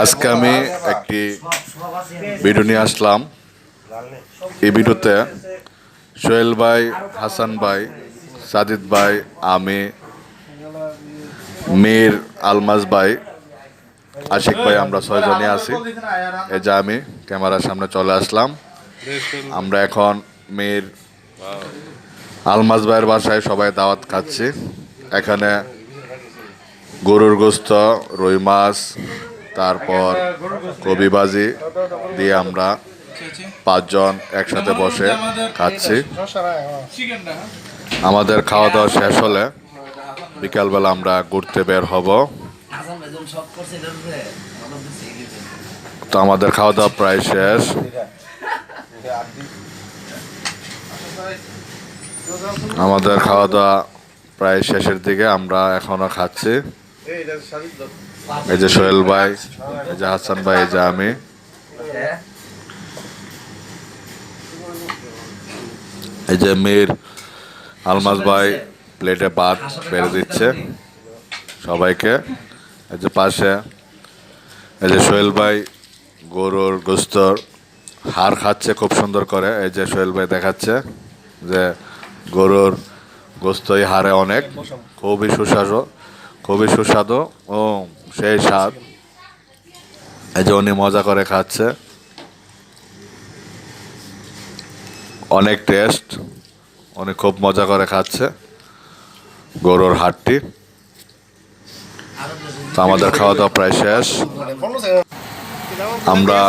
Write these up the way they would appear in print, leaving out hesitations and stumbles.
আজকে আমি একটি ভিডিও নিয়ে আসলাম। এই ভিডিওতে সোহেল ভাই, হাসান ভাই, সাজিদ ভাই, আমি, মীর, আলমাজ ভাই, আশিক ভাই, আমরা 6 জনই আছি। এই যে আমি ক্যামেরার সামনে চলে আসলাম। আমরা এখন মীর, আলমাজ ভাইয়ের বাসায় সবাই দাওয়াত খাচ্ছি। এখানে গরুর গোস্ত, রুই মাছ, তারপর কবিবাজি দিয়ে আমরা 5 জন একসাথে বসে খাচ্ছি। আমাদের খাওয়া দাওয়া শেষ হলে বিকালবেলা আমরা ঘুরতে বের হব। তো আমাদের খাওয়া দাওয়া প্রায় শেষ। আমাদের খাওয়া দাওয়া প্রায় শেষের দিকে, আমরা এখনো খাচ্ছি। এই যে সোহেল ভাই, এই যে হাসান ভাই, এই যে আমি। এই যে মীর, আলমাজ ভাই প্লেটে ভাত বেড়ে দিচ্ছে সবাইকে। এই যে পাশে এই যে সোহেল ভাই গরুর গোস্তর হাড় খাচ্ছে খুব সুন্দর করে। এই যে সোহেল ভাই দেখাচ্ছে যে গরুর গোস্তই হাড়ে অনেক, খুবই সুস্বাদু ও সেই স্বাদ। এই যে উনি মজা করে খাচ্ছে, অনেক টেস্ট, উনি খুব মজা করে খাচ্ছে গরুর হাড়টি। তো আমাদের খাওয়া দাওয়া প্রায় শেষ। আমরা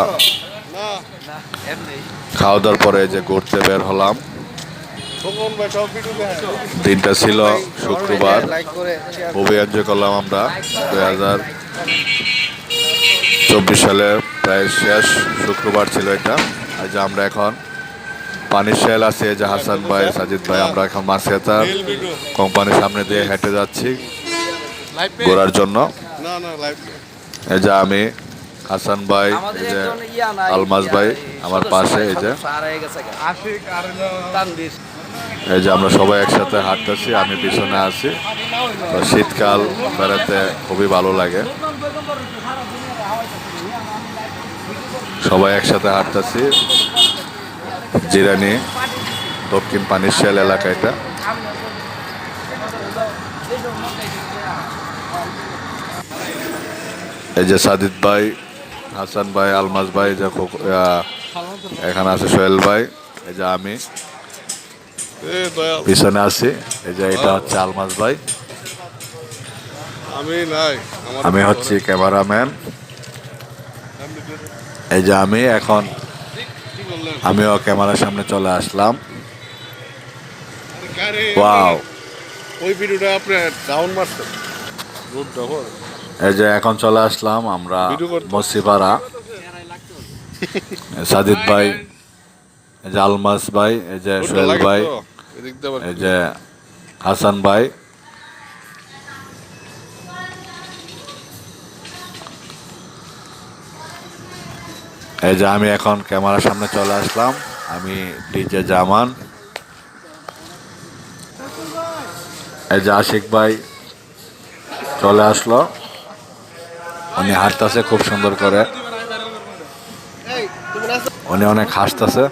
খাওয়া দাওয়ার পরে যে ঘুরতে বের হলাম। দিনটা ছিল শুক্রবার, খুবই এনজয় করলাম আমরা। 2024 সালের প্রায় শেষ শুক্রবার ছিল এটা। এই যে আমরা এখন পানির শেল আছে, এই যে হাসান ভাই, সাজিদ ভাই, আমরা এখন মাসিয়াতার কোম্পানির সামনে দিয়ে হেঁটে যাচ্ছি ঘোরার জন্য। এই যে আমি, হাসান ভাই, এই যে আলমাজ ভাই আমার পাশে, এই যে আমরা সবাই একসাথে হাঁটতেছি, আমি পিছনে আছি। তো শীতকাল বেড়াতে খুবই ভালো লাগে, সবাই একসাথে হাঁটতেছি। জিরানি দক্ষিণ পানির শেল এলাকা এটা। এই যে সাজিদ ভাই, হাসান ভাই, আলমাজ ভাই, যে এখানে আছে সোহেল ভাই, এই যে আমি পিছনে আছি। এই যে এটা হচ্ছে আলমাজ ভাই, আমি হচ্ছি ক্যামেরাম্যান। এই যে আমিও ক্যামেরার সামনে চলে আসলাম। ওয়াও, ওই ভিডিওটা আপনি ডাউন মারছেন। এই যে এখন চলে আসলাম আমরা মসিপাড়া। সাজিদ ভাই, এই যে আলমাস ভাই, এই যে সোহেল ভাই, এই যে হাসান ভাই। এই যে আমি এখন ক্যামেরার সামনে চলে আসলাম, আমি ডিজে জামান। এই যে আশিক ভাই চলে আসলো, উনি হাঁটতেছে খুব সুন্দর করে, উনি অনেক হাসতেছে।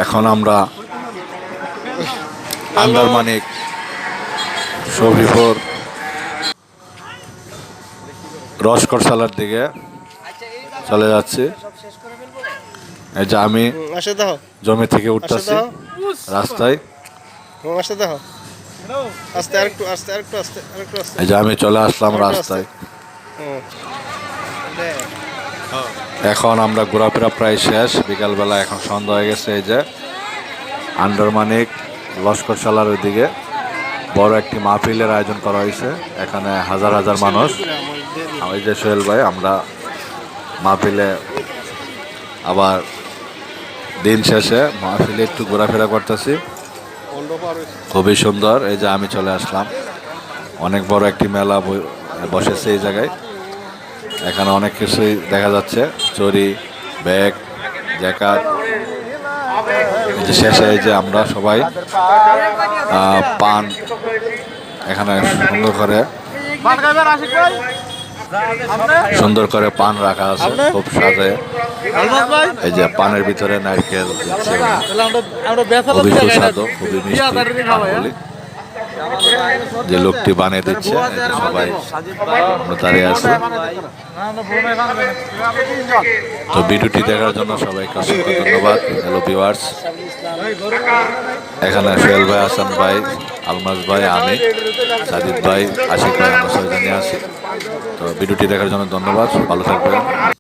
এখন আমরা আন্দারমানিক শফিপুর রসকর সালার দিকে চলে যাচ্ছি। এই যে আমি জমি থেকে উঠতেছি রাস্তায়। এই যে আমি চলে আসলাম রাস্তায়। এখন আমরা ঘোরাফেরা প্রায় শেষ, বিকালবেলা এখন সন্ধ্যা হয়ে গেছে। এই যে আন্দারমানিক লস্কর সালার ওইদিকে বড় একটি মাহফিলের আয়োজন করা হয়েছে, এখানে হাজার হাজার মানুষ। এই যে সোহেল ভাই, আমরা মাহফিলে আবার দিন শেষে মাহফিলে একটু ঘোরাফেরা করতেছি, খুবই সুন্দর। এই যে আমি চলে আসলাম, অনেক বড় একটি মেলা বসেছে এই জায়গায়। এখানে অনেক কিছুই দেখা যাচ্ছে, চড়ি, ব্যাগ, জ্যাকেট। এই যে শেষে এই যে আমরা সবাই পান এখানে সুন্দর করে সুন্দর করে পান রাখা আছে খুব সাজে। এই যে পানের ভিতরে নারকেল দিচ্ছে, খুবই সুস্বাদু, খুবই মিষ্টি পানগুলি। যে লোকটি বানিয়ে দিচ্ছে এই যে সবাই দাঁড়িয়ে আছে। তো ভিডিওটি দেখার জন্য সবাইকে অসংখ্য ধন্যবাদ। হ্যালো ভিউয়ার্স, এখানে সোহেল ভাই, হাসান ভাই, আলমাজ ভাই, আমি, সাজিদ ভাই, আশিক ভাই, আমরা ছয়জনই আছি। তো ভিডিওটি দেখার জন্য ধন্যবাদ, ভালো থাকবেন।